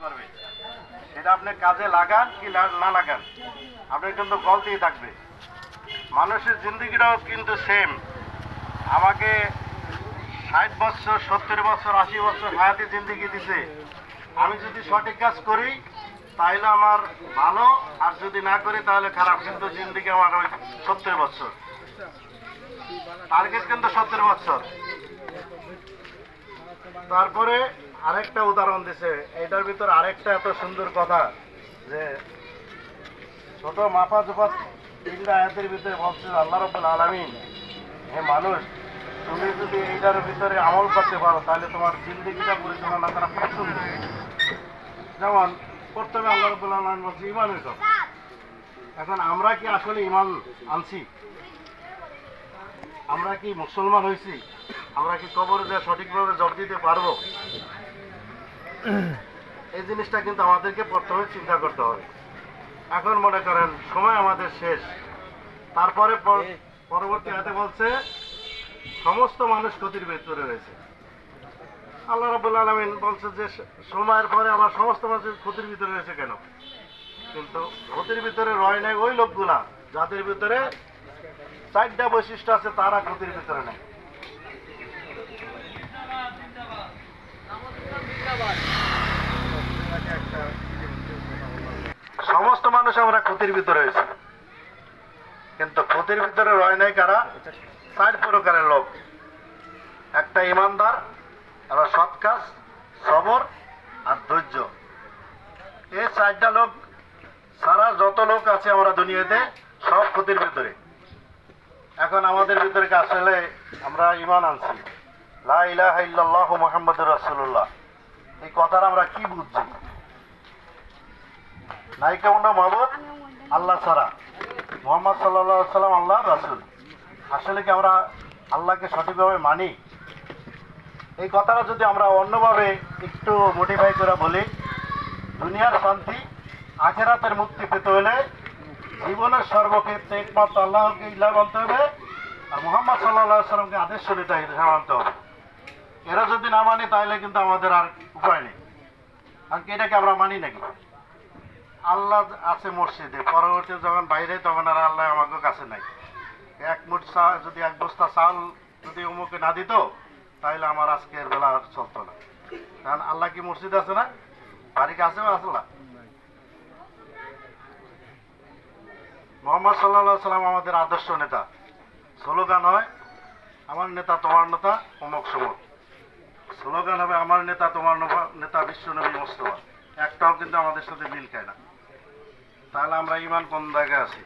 করবে, সেটা আপনি কাজে লাগান কি না লাগান, আপনার কিন্তু গলতেই থাকবে। মানুষের জিন্দগিটাও কিন্তু সেম। আমাকে 60 বছর, 70 বছর, 80 বছর হায়াতি জিন্দগি দিছে। আমি যদি সঠিক কাজ করি তাহলে আমার ভালো, আর যদি না করি তাহলে খারাপ। কিন্তু জিন্দগি আমার ওই 70 বছর, টার্গেট কিন্তু 70 বছর। তারপরে আরেকটা উদাহরণ দিছে, এটার ভিতর আরেকটা এত সুন্দর কথা যে ছোট মাপা জোপা 3টা আয়াতের ভিতরে বলছে আল্লাহ রাব্বুল আলামিন, হে মানুষ, তুমি যদি এইটার ভিতরে আমল করতে পারো তাহলে তোমার জিন্দগিটা পরিচালনা করা খুব সুন্দর। যেমন প্রথমে আল্লাহ রাব্বুল আলামিন বলছে ইমানের কথা। এখন আমরা কি আসলে ইমান আনছি? আমরা কি মুসলমান হয়েছি? আমরা কি কবরে যা সঠিকভাবে জব দিতে পারবো? এই জিনিসটা কিন্তু আমাদেরকে প্রথমে চিন্তা করতে হবে। এখন মনে করেন সময় আমাদের শেষ, তারপরে পরবর্তী হাতে বলছে সমস্ত মানুষ ক্ষতির ভিতরে রয়েছে। আল্লাহ রাব্বুল আলামিন বলছে যে সময়ের পরে আমার সমস্ত মানুষ ক্ষতির ভিতরে রয়েছে কেন? কিন্তু ক্ষতির ভিতরে রয় নাই ওই লোকগুলা যাদের ভিতরে 4টা বৈশিষ্ট্য আছে, তারা ক্ষতির ভিতরে নেই। সমস্ত মানুষ আমরা ক্ষতির ভিতরে রয়েছে, কিন্তু ক্ষতির ভিতরে রয় নাই কারা? 4 প্রকারের লোক। একটা ইমানদার, আবার সৎ কাজ, সবর আর ধৈর্য। এই 4টা লোক সারা যত লোক আছে আমরা দুনিয়াতে সব ক্ষতির ভিতরে। এখন আমাদের ভিতরে কি আসলে আমরা ঈমান আনছি? লা ইলাহা ইল্লাল্লাহু মুহাম্মাদুর রাসূলুল্লাহ, এই কথাটা আমরা কি বুঝছি? নাই কোনো মাবুদ আল্লাহ ছাড়া, মুহাম্মদ সাল্লাল্লাহু আলাইহি সাল্লাম আল্লাহর রাসূল। আসলে কি আমরা আল্লাহকে সঠিকভাবে মানি? এই কথাটা যদি আমরা অন্যভাবে একটু মোটিফাই করে বলি, দুনিয়ার শান্তি, আখিরাতের মুক্তি পেতে হলে জীবনের সর্বক্ষেত্রে একমাত্র আল্লাহকে ইলাহ মানতে হবে, আর মুহাম্মদ সাল্লাল্লাহু আলাইহি সাল্লামকে আদর্শ নেতা হিসেবে মানতে হবে। এরা যদি না মানি তাহলে কিন্তু আমাদের আর উপায় নেই। আর কি এটাকে আমরা মানি নাকি? আল্লাহ আছে মসজিদে, পরবর্তী যখন বাইরে তখন আর আল্লাহ আমাকে কাছে নাই। এক মুঠ যদি 1 বস্তা চাল যদি অমুকে না দিত তাহলে আমার আজকের বেলা আর চলতো না। কারণ আল্লাহ কি মসজিদ আছে না? বাড়ি কাছে আছে না? মুহাম্মদ সাল্লাল্লাহু আলাইহি সাল্লাম আমাদের আদর্শ নেতা। স্লোগান হয় আমার নেতা তোমার নেতা অমুক সমক, স্লোগান হবে আমার নেতা তোমার নেতা বিশ্বনবী মুস্তাফা। একটাও কিন্তু আমাদের সাথে মিল খায় না। তাহলে আমরা ঈমান কোন জায়গায় আছি?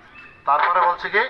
তারপরে বলছে কি